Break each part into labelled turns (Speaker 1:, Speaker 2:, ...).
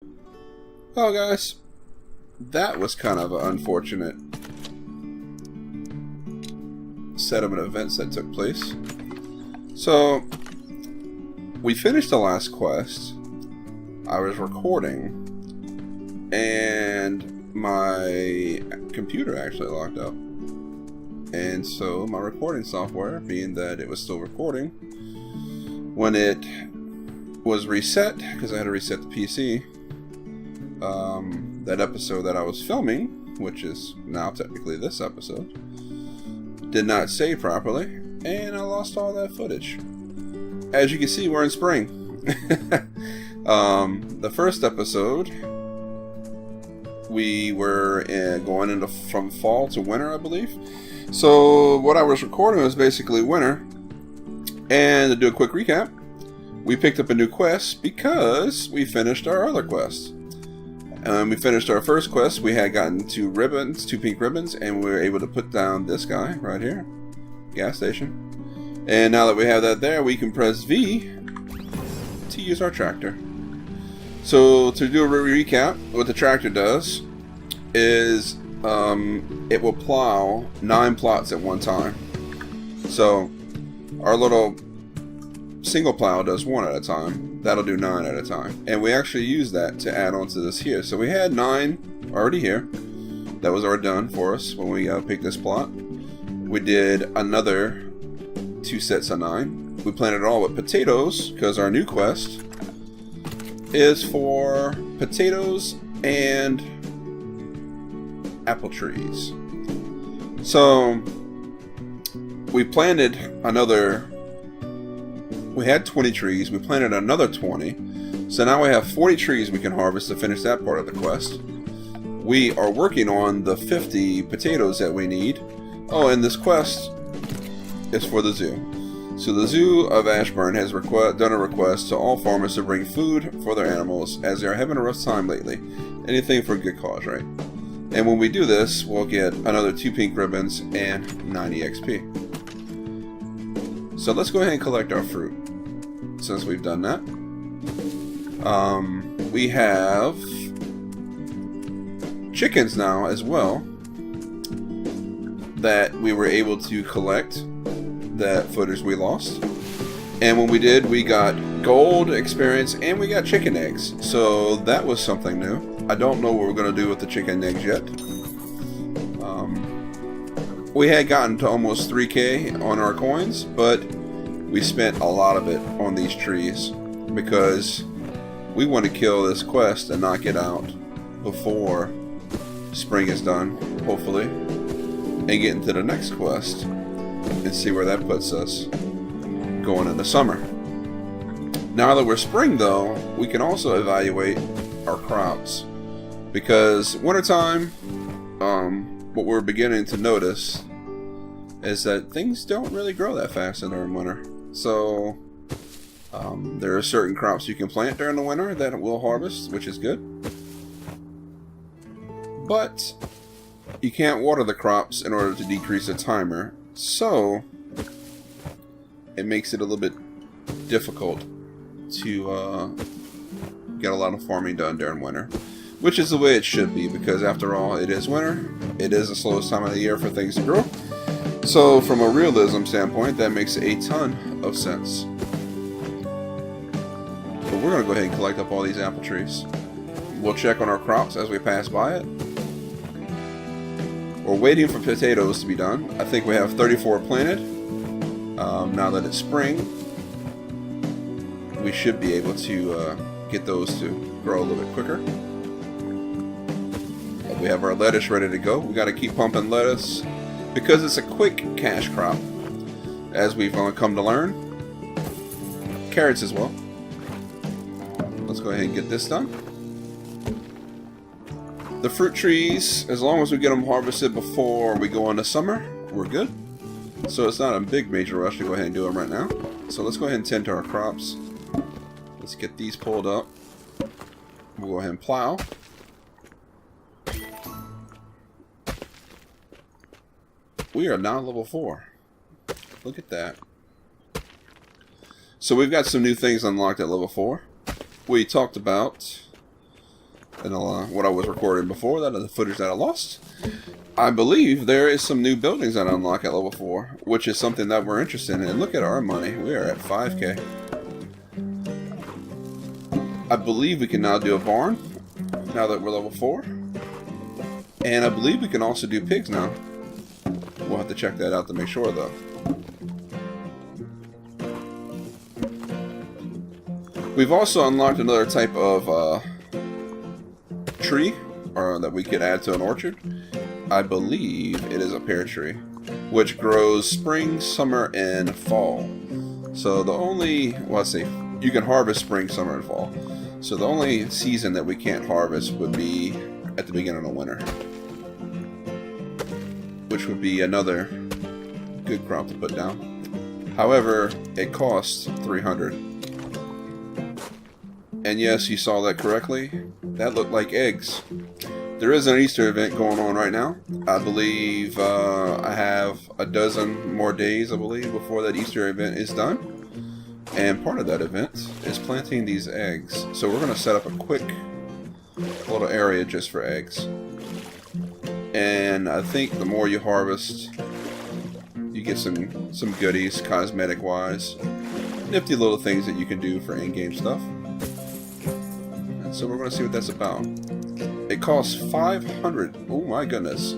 Speaker 1: Well, guys, that was kind of an unfortunate set of events that took place. So, we finished the last quest. I was recording, and my computer actually locked up. And so, my recording software, being that it was still recording, when it was reset, because I had to reset the PC, that episode that I was filming, which is now technically this episode, did not save properly, and I lost all that footage. As you can see, we're in spring. The first episode, we were going into from fall to winter, I believe. So what I was recording was basically winter. And to do a quick recap, we picked up a new quest because we finished our other quest. We finished our first quest. We had gotten two pink ribbons, and we were able to put down this guy right here, gas station. And now that we have that there, we can press V to use our tractor. So to do a recap, what the tractor does is it will plow 9 plots at one time. So our little single plow does 1 at a time. That'll do 9 at a time. And we actually use that to add on to this here. So we had 9 already here. That was already done for us when we picked this plot. We did another 2 sets of 9. We planted it all with potatoes because our new quest is for potatoes and apple trees. So we planted another. We had 20 trees. We planted another 20. So now we have 40 trees we can harvest to finish that part of the quest. We are working on the 50 potatoes that we need. Oh, and this quest is for the zoo. So the Zoo of Ashburn has done a request to all farmers to bring food for their animals as they are having a rough time lately. Anything for a good cause, right? And when we do this, we'll get another 2 pink ribbons and 90 XP. So let's go ahead and collect our fruit. Since we've done that, we have chickens now as well that we were able to collect that footage we lost. And when we did, we got gold experience and we got chicken eggs. So that was something new. I don't know what we're going to do with the chicken eggs yet. We had gotten to almost 3K on our coins, but we spent a lot of it on these trees because we want to kill this quest and knock it out before spring is done, hopefully, and get into the next quest and see where that puts us going into summer. Now that we're spring, though, we can also evaluate our crops because wintertime, what we're beginning to notice is that things don't really grow that fast during winter. So there are certain crops you can plant during the winter that will harvest, which is good. But you can't water the crops in order to decrease the timer. So it makes it a little bit difficult to get a lot of farming done during winter. Which is the way it should be, because after all, it is winter. It is the slowest time of the year for things to grow. So from a realism standpoint, that makes a ton of sense. But we're going to go ahead and collect up all these apple trees. We'll check on our crops as we pass by it. We're waiting for potatoes to be done. I think we have 34 planted. Now that it's spring, we should be able to get those to grow a little bit quicker. We have our lettuce ready to go. We got to keep pumping lettuce because it's a quick cash crop, as we've come to learn. Carrots as well. Let's go ahead and get this done. The fruit trees, as long as we get them harvested before we go into summer, we're good. So it's not a big major rush to go ahead and do them right now. So let's go ahead and tend to our crops. Let's get these pulled up. We'll go ahead and plow. We are now level 4. Look at that. So we've got some new things unlocked at level 4. We talked about in what I was recording before, that the footage that I lost. I believe there is some new buildings that unlock at level 4, which is something that we're interested in. And look at our money. We are at 5K. I believe we can now do a barn, now that we're level 4. And I believe we can also do pigs now. We'll have to check that out to make sure, though. We've also unlocked another type of tree that we could add to an orchard. I believe it is a pear tree, which grows spring, summer, and fall. So the only, well, let's see, you can harvest spring, summer, and fall. So the only season that we can't harvest would be at the beginning of winter, which would be another good crop to put down. However, it costs 300. And yes, you saw that correctly. That looked like eggs. There is an Easter event going on right now. I believe I have a dozen more days, I believe, before that Easter event is done. And part of that event is planting these eggs. So we're going to set up a quick little area just for eggs. And I think the more you harvest, you get some goodies, cosmetic-wise. Nifty little things that you can do for in-game stuff. And so we're going to see what that's about. It costs 500. Oh my goodness.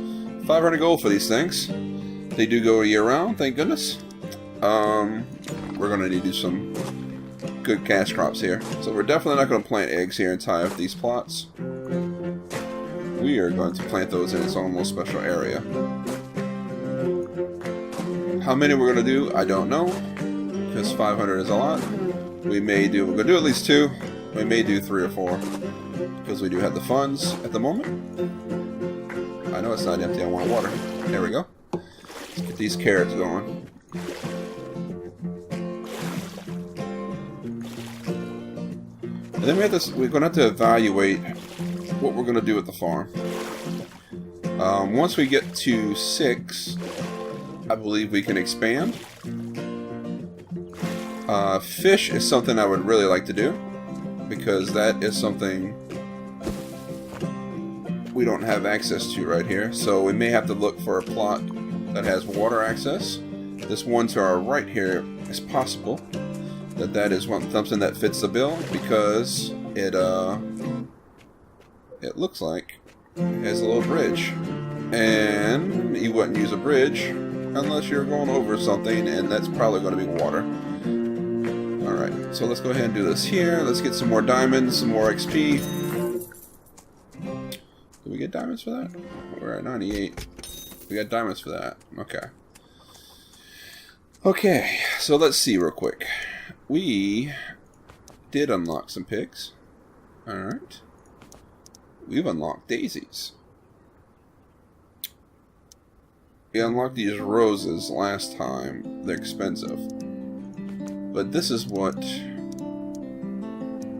Speaker 1: 500 gold for these things. They do go year-round, thank goodness. We're going to need to do some good cash crops here. So we're definitely not going to plant eggs here and tie up these plots. We are going to plant those in its own little special area. How many we're going to do, I don't know. Because 500 is a lot. We're going to do at least 2. We may do 3 or 4. Because we do have the funds at the moment. I know it's not empty, I want water. There we go. Let's get these carrots going. And then we're going to have to evaluate what we're going to do with the farm. Once we get to 6, I believe we can expand. Fish is something I would really like to do, because that is something we don't have access to right here. So we may have to look for a plot that has water access. This one to our right here is possible. That is something that fits the bill, because it looks like it has a little bridge. And you wouldn't use a bridge unless you're going over something, and that's probably going to be water. Alright, so let's go ahead and do this here. Let's get some more diamonds, some more XP. Did we get diamonds for that? We're at 98. We got diamonds for that. Okay. Okay, so let's see real quick. We did unlock some pigs. Alright. We've unlocked daisies. We unlocked these roses last time. They're expensive. But this is what...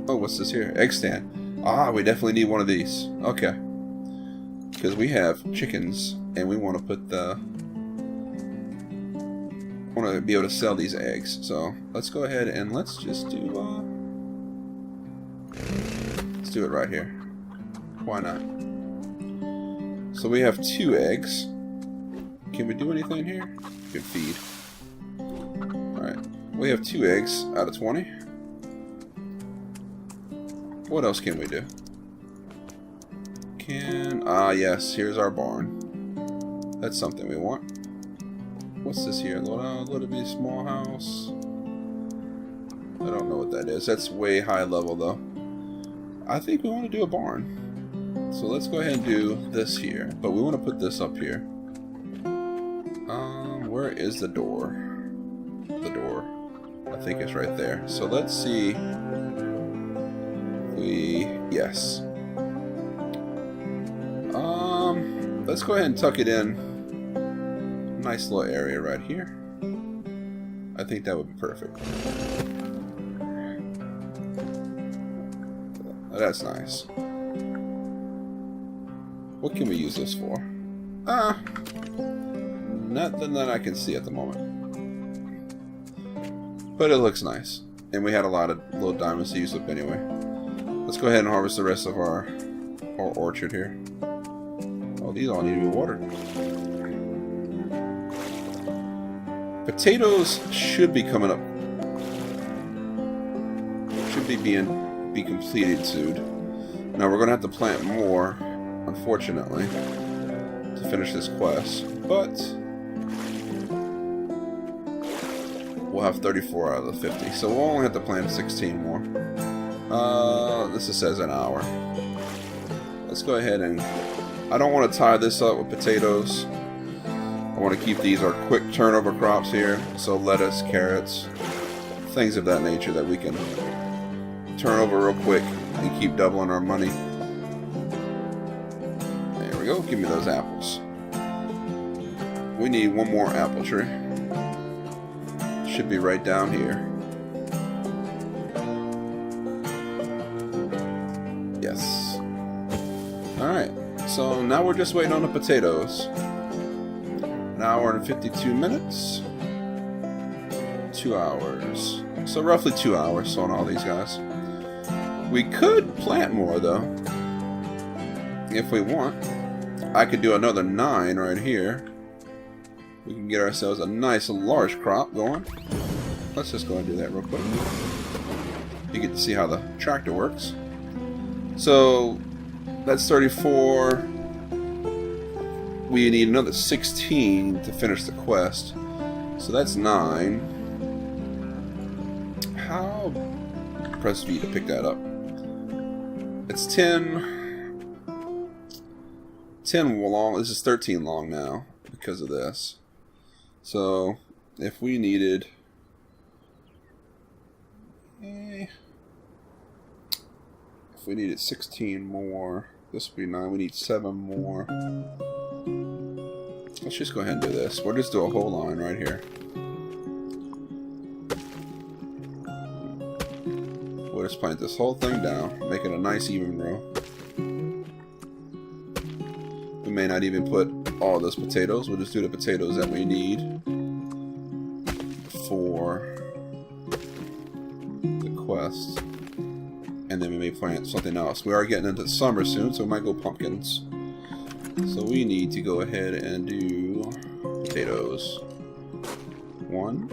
Speaker 1: Oh, what's this here? Egg stand. Ah, we definitely need one of these. Okay. Because we have chickens, and we want to put the... want to be able to sell these eggs. So, let's go ahead and let's just do... let's do it right here. Why not? So we have 2 eggs. Can we do anything here? We can feed. Alright. We have 2 eggs out of 20. What else can we do? Yes, here's our barn. That's something we want. What's this here? Little bitty small house. I don't know what that is. That's way high level though. I think we want to do a barn. So let's go ahead and do this here. But we want to put this up here. Where is the door? The door. I think it's right there. So let's see. Yes. Let's go ahead and tuck it in. Nice little area right here. I think that would be perfect. That's nice. What can we use this for? Nothing that I can see at the moment. But it looks nice. And we had a lot of little diamonds to use up anyway. Let's go ahead and harvest the rest of our or orchard here. Oh, these all need to be watered. Potatoes should be coming up. Should be completed soon. Now we're gonna have to plant more, unfortunately, to finish this quest. But we'll have 34 out of the 50, so we'll only have to plant 16 more. This just says an hour. Let's go ahead and... I don't want to tie this up with potatoes. I want to keep these our quick turnover crops here. So lettuce, carrots, things of that nature that we can turn over real quick and keep doubling our money. There we go. Give me those apples. We need one more apple tree. Should be right down here. Yes. Alright. So now we're just waiting on the potatoes. An hour and 52 minutes. 2 hours. So roughly 2 hours on all these guys. We could plant more though, if we want. I could do another 9 right here. We can get ourselves a nice large crop going. Let's just go and do that real quick. You get to see how the tractor works. So that's 34. We need another 16 to finish the quest. So that's 9. How? Press V to pick that up. It's 10. 10 long. This is 13 long now because of this. So if we needed... if we needed 16 more, this would be 9. We need 7 more. Let's just go ahead and do this. We'll just do a whole line right here. We'll just plant this whole thing down, make it a nice even row. We may not even put all those potatoes. We'll just do the potatoes that we need for the quest. And then we may plant something else. We are getting into the summer soon, so we might go pumpkins. So we need to go ahead and do potatoes. 1.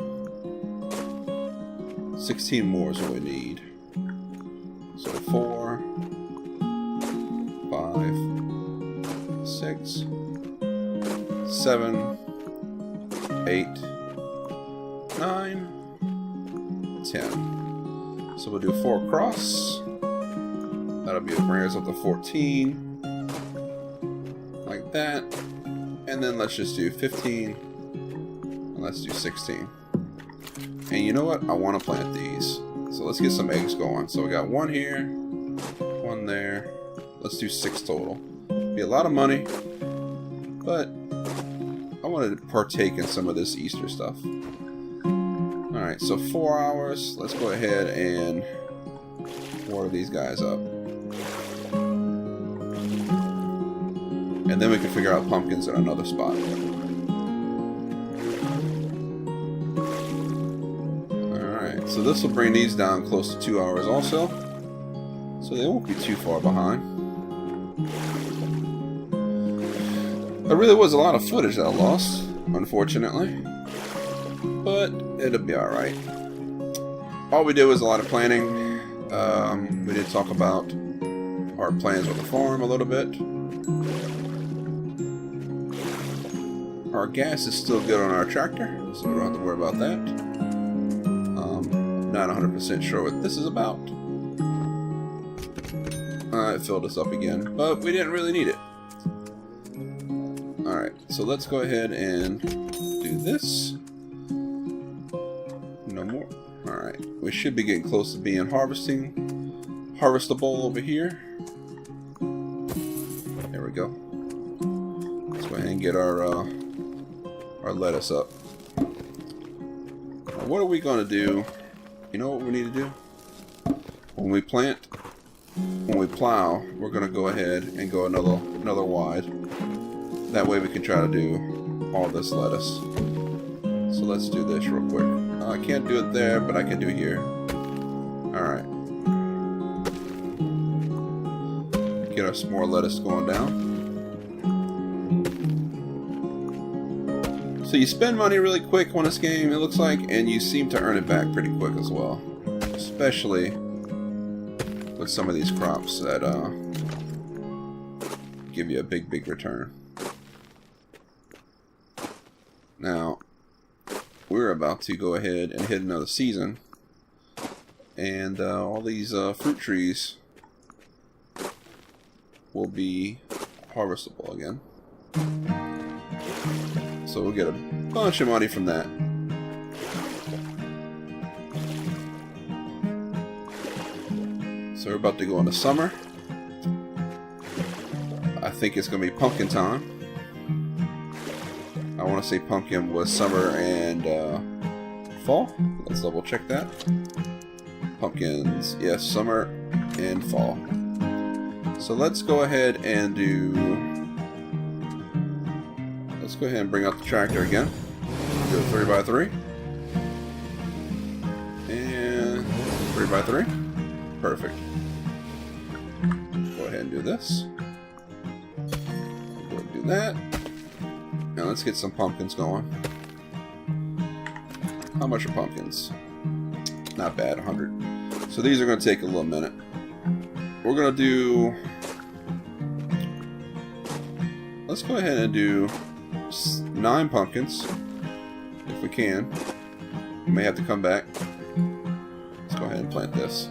Speaker 1: 16 more is what we need. So 4, 5, 6, 7, 8, 9, 10. So we'll do 4 across. That'll be bring us up to 14. Like that. And then let's just do 15. And let's do 16. And you know what? I want to plant these. So let's get some eggs going. So we got 1 here, 1 there. Let's do 6 total. Be a lot of money, but I wanted to partake in some of this Easter stuff. Alright, so 4 hours. Let's go ahead and water these guys up. And then we can figure out pumpkins in another spot. Alright, so this will bring these down close to 2 hours also. So they won't be too far behind. There really was a lot of footage that I lost, unfortunately. But it'll be alright. All we did was a lot of planning. We did talk about our plans with the farm a little bit. Our gas is still good on our tractor, so we don't have to worry about that. Not 100% sure what this is about. It filled us up again, but we didn't really need it. Alright, so let's go ahead and do this. No more. Alright, we should be getting close to being harvestable over here. There we go. Let's go ahead and get our lettuce up. Now, what are we going to do? You know what we need to do? When we plant, when we plow, we're going to go ahead and go another wide. That way we can try to do all this lettuce. So let's do this real quick. I can't do it there, but I can do here. Alright. Get get us some more lettuce going down. So you spend money really quick on this game, it looks like, and you seem to earn it back pretty quick as well. Especially with some of these crops that give you a big return. Now, we're about to go ahead and hit another season. And all these fruit trees will be harvestable again. So we'll get a bunch of money from that. So we're about to go into summer. I think it's going to be pumpkin time. I want to say pumpkin was summer and fall. Let's double check that. Pumpkins, yes, summer and fall. So let's go ahead and let's go ahead and bring out the tractor again. Do a 3x3. And 3x3. Perfect. Go ahead and do this. Go ahead and do that. Now let's get some pumpkins going. How much are pumpkins? Not bad, 100. So these are going to take a little minute. We're going to do... Let's go ahead and do 9 pumpkins, if we can. We may have to come back. Let's go ahead and plant this.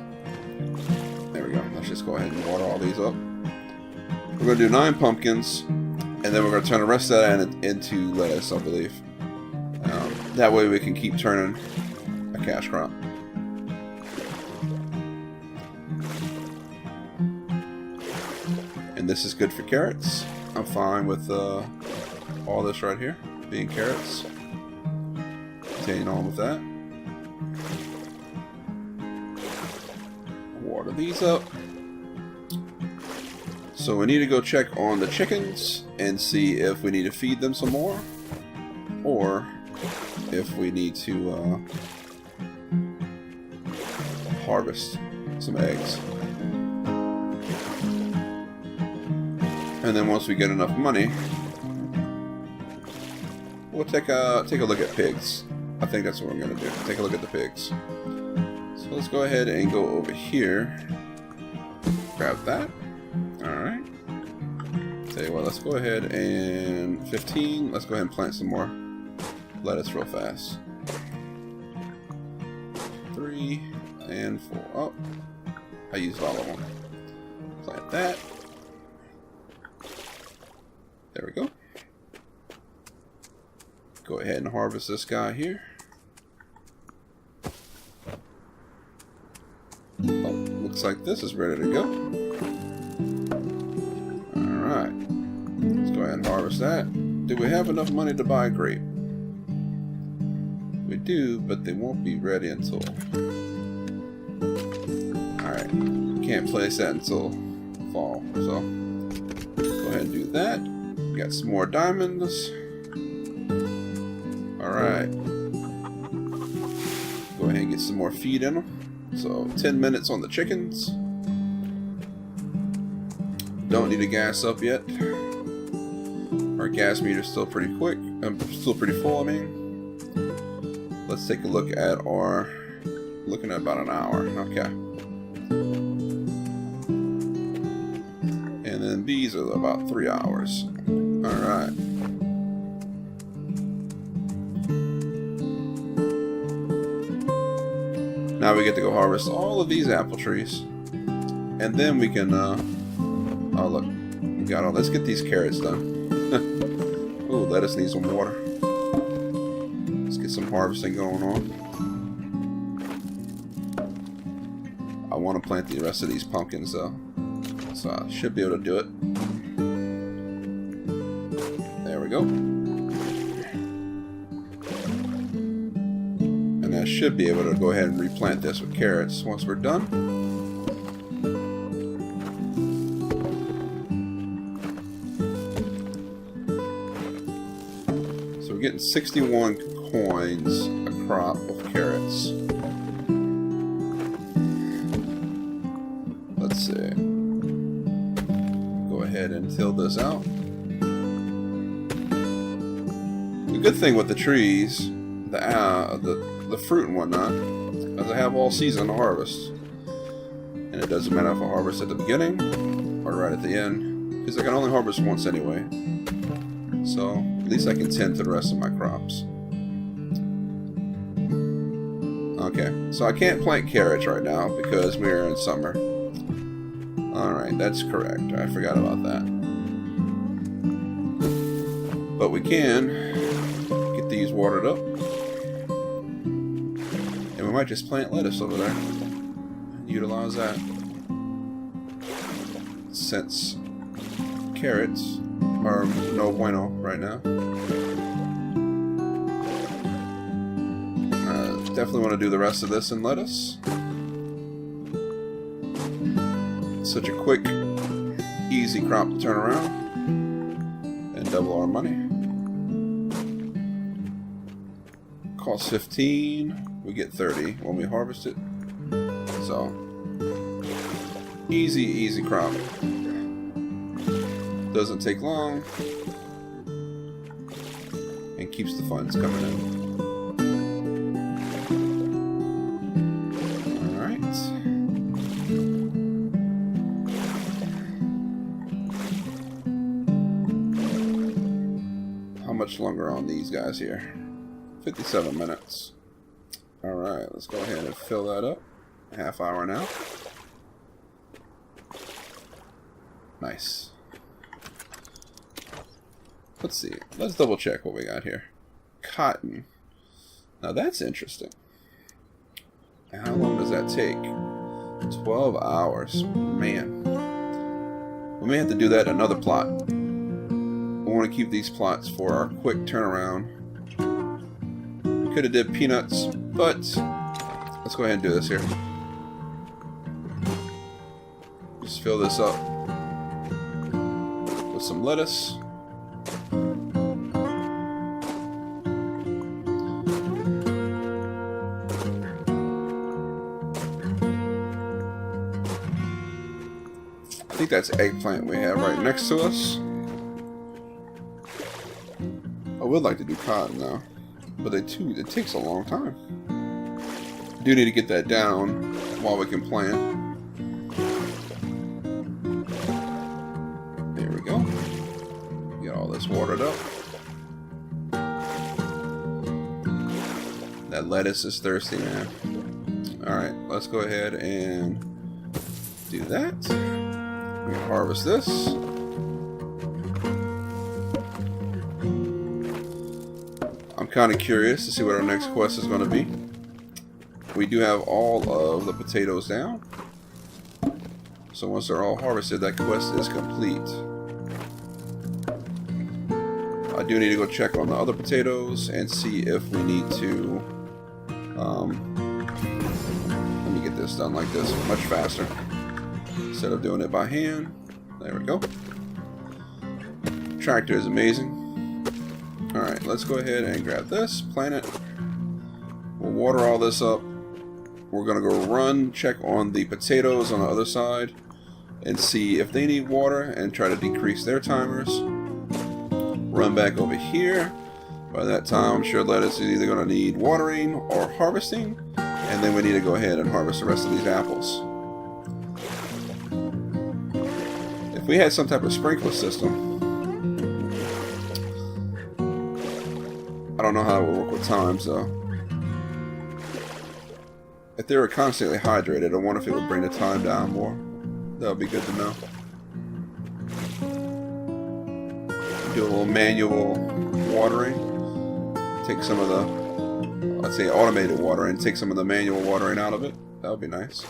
Speaker 1: There we go. Let's just go ahead and water all these up. We're going to do 9 pumpkins, and then we're going to turn the rest of that into lettuce, I believe. That way we can keep turning a cash crop. And this is good for carrots. I'm fine with all this right here being carrots. Continuing on with that. Water these up. So we need to go check on the chickens and see if we need to feed them some more, or if we need to harvest some eggs. And then once we get enough money, we'll take a look at pigs. I think that's what we're going to do. Take a look at the pigs. So let's go ahead and go over here. Grab that. Alright. Tell you what, let's go ahead and 15. Let's go ahead and plant some more lettuce real fast. 3 and 4. Oh, I used all of them. Plant that. There we go. Go ahead and harvest this guy here. Oh, looks like this is ready to go. Alright. Let's go ahead and harvest that. Do we have enough money to buy a grape? We do, but they won't be ready until... Alright. Can't place that until fall. So, go ahead and do that. Got some more diamonds. Alright. Go ahead and get some more feed in them. So 10 minutes on the chickens. Don't need to gas up yet. Our gas meter's still pretty quick. Still pretty full, I mean. Let's take a look at our... Looking at about an hour. Okay. And then these are about 3 hours. Alright. Now we get to go harvest all of these apple trees. And then we can, oh look, we got all, let's get these carrots done. Ooh, lettuce needs some water. Let's get some harvesting going on. I want to plant the rest of these pumpkins though. So I should be able to do it. There we go. And I should be able to go ahead and replant this with carrots once we're done. So we're getting 61 coins a crop of carrots. Let's see. ahead and till this out. The good thing with the trees, the fruit and whatnot, is I have all season to harvest. And it doesn't matter if I harvest at the beginning or right at the end, because I can only harvest once anyway. So at least I can tend to the rest of my crops. Okay, so I can't plant carrots right now because we're in summer. Alright, that's correct. I forgot about that. But we can get these watered up. And we might just plant lettuce over there. Utilize that. Since carrots are no bueno right now. Definitely want to do the rest of this in lettuce. Such a quick, easy crop to turn around and double our money. Costs 15, we get 30 when we harvest it. So, easy crop. Doesn't take long and keeps the funds coming in. Much longer on these guys here. 57 minutes. Alright, let's go ahead and fill that up. Half hour now. Nice. Let's see. Let's double check what we got here. Cotton. Now that's interesting. How long does that take? 12 hours. Man. We may have to do that in another plot. We want to keep these plots for our quick turnaround. Could have did peanuts, but let's go ahead and do this here. Just fill this up with some lettuce. I think that's eggplant we have right next to us. I would like to do cotton now, but it takes a long time. Do need to get that down while we can plant. There we go. Get all this watered up. That lettuce is thirsty, man. Alright, let's go ahead and do that. We can harvest this. I'm kind of curious to see what our next quest is going to be. We do have all of the potatoes down. So once they're all harvested, that quest is complete. I do need to go check on the other potatoes and see if we need to... let me get this done like this, much faster. Instead of doing it by hand. There we go. Tractor is amazing. Alright, let's go ahead and grab this, plant it. We'll water all this up. We're going to go run, check on the potatoes on the other side, and see if they need water and try to decrease their timers. Run back over here. By that time, I'm sure lettuce is either going to need watering or harvesting, and then we need to go ahead and harvest the rest of these apples. If we had some type of sprinkler system, I don't know how it would work with times though. If they were constantly hydrated, I wonder if it would bring the time down more. That would be good to know. Do a little manual watering. Take some of the, let's say automated watering, take some of the manual watering out of it. That would be nice.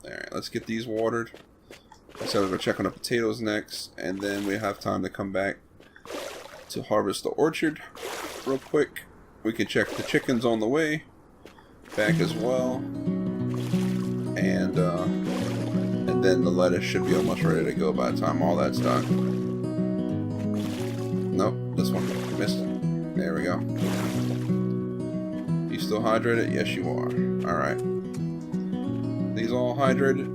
Speaker 1: Alright, let's get these watered. So we're going to check on the potatoes next, and then we have time to come back to harvest the orchard real quick. We can check the chickens on the way back as well, and then the lettuce should be almost ready to go by the time all that's done. Nope, this one missed it. There we go. You still hydrated? Yes, you are. All right. all hydrated?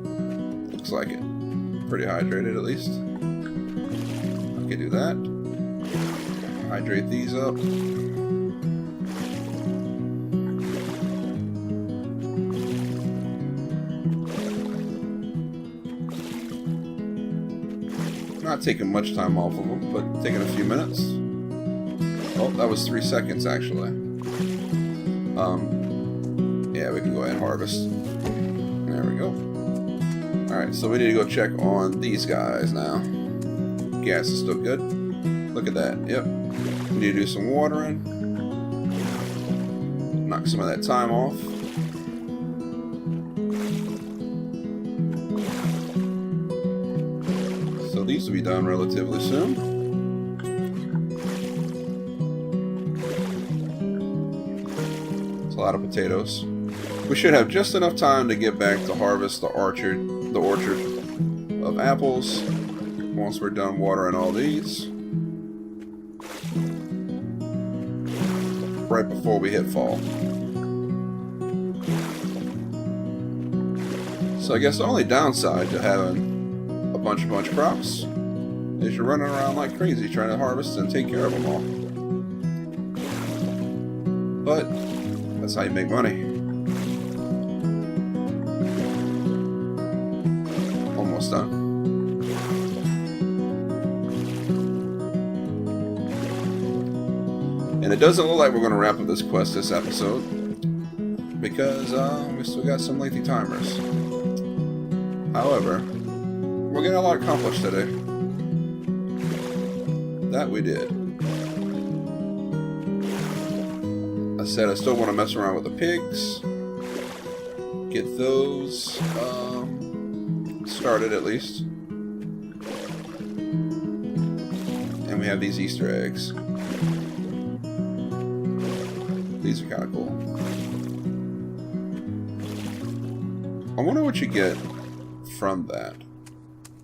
Speaker 1: Looks like it. Pretty hydrated at least. Okay, do that. Hydrate these up. Not taking much time off of them, but taking a few minutes. Oh, that was 3 seconds actually. Yeah, we can go ahead and harvest. There we go. Alright, so we need to go check on these guys now. Gas is still good. Look at that. Yep. We need to do some watering. Knock some of that time off. So these will be done relatively soon. It's a lot of potatoes. We should have just enough time to get back to harvest the orchard of apples once we're done watering all these. Right before we hit fall. So I guess the only downside to having a bunch of crops is you're running around like crazy trying to harvest and take care of them all. But that's how you make money. Almost done. And it doesn't look like we're going to wrap up this quest this episode because we still got some lengthy timers. However, we're getting a lot accomplished today. That we did. I said I still want to mess around with the pigs. Get those started at least. And we have these Easter eggs. These are kind of cool. I wonder what you get from that.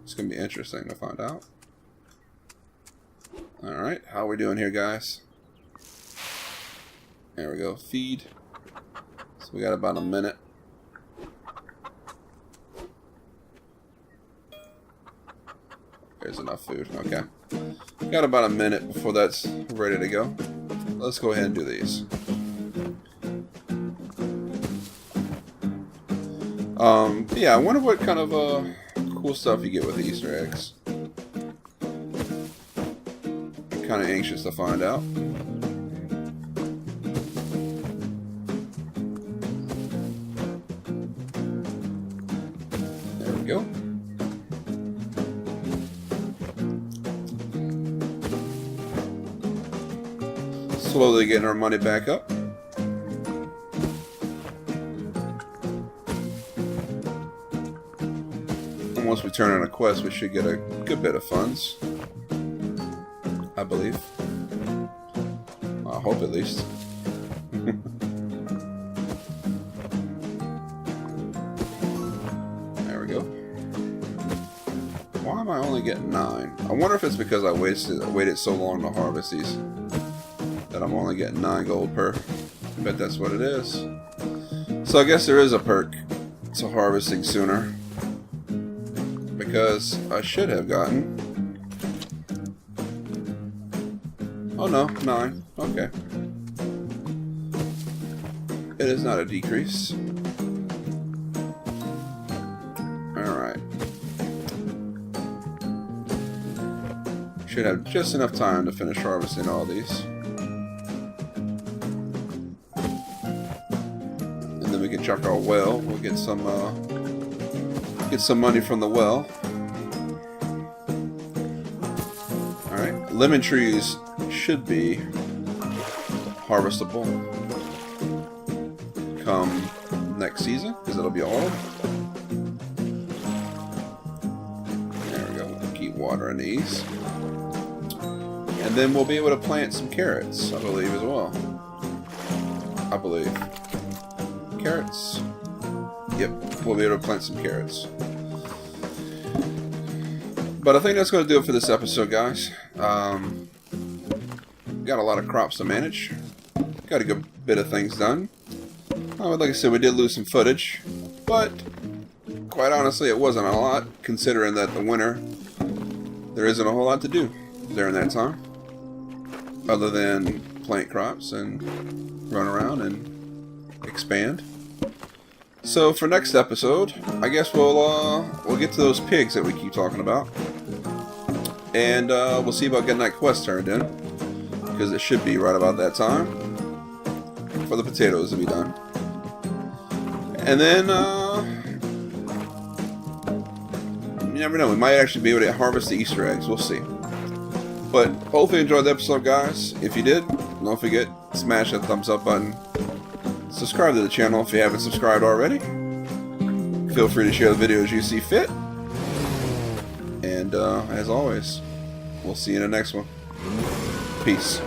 Speaker 1: It's going to be interesting to find out. Alright, how are we doing here, guys? There we go, feed. So we got about a minute. There's enough food, okay. Got about a minute before that's ready to go. Let's go ahead and do these. Yeah, I wonder what kind of cool stuff you get with the Easter eggs. I'm kind of anxious to find out. There we go. Slowly getting our money back up. Once we turn in a quest, we should get a good bit of funds. I believe. I hope at least. There we go. Why am I only getting 9? I wonder if it's because I waited so long to harvest these that I'm only getting 9 gold per. I bet that's what it is. So I guess there is a perk to harvesting sooner. Because I should have gotten... Oh no, 9. Okay. It is not a decrease. Alright. Should have just enough time to finish harvesting all these. And then we can check our well. We'll get some money from the well. Alright, lemon trees should be harvestable come next season, because it'll be autumn. There we go, we'll keep watering these. And then we'll be able to plant some carrots, I believe, as well. I believe. Carrots. Yep, we'll be able to plant some carrots. But I think that's going to do it for this episode, guys. Got a lot of crops to manage. Got a good bit of things done. Like I said, we did lose some footage, but quite honestly, it wasn't a lot, considering that the winter, there isn't a whole lot to do during that time, other than plant crops and run around and expand. So for next episode, I guess we'll get to those pigs that we keep talking about, and we'll see about getting that quest turned in, because it should be right about that time for the potatoes to be done. And then you never know, we might actually be able to harvest the Easter eggs. We'll see. But hopefully you enjoyed the episode, guys. If you did, don't forget, smash that thumbs up button. Subscribe to the channel if you haven't subscribed already. Feel free to share the videos you see fit. And as always, we'll see you in the next one. Peace.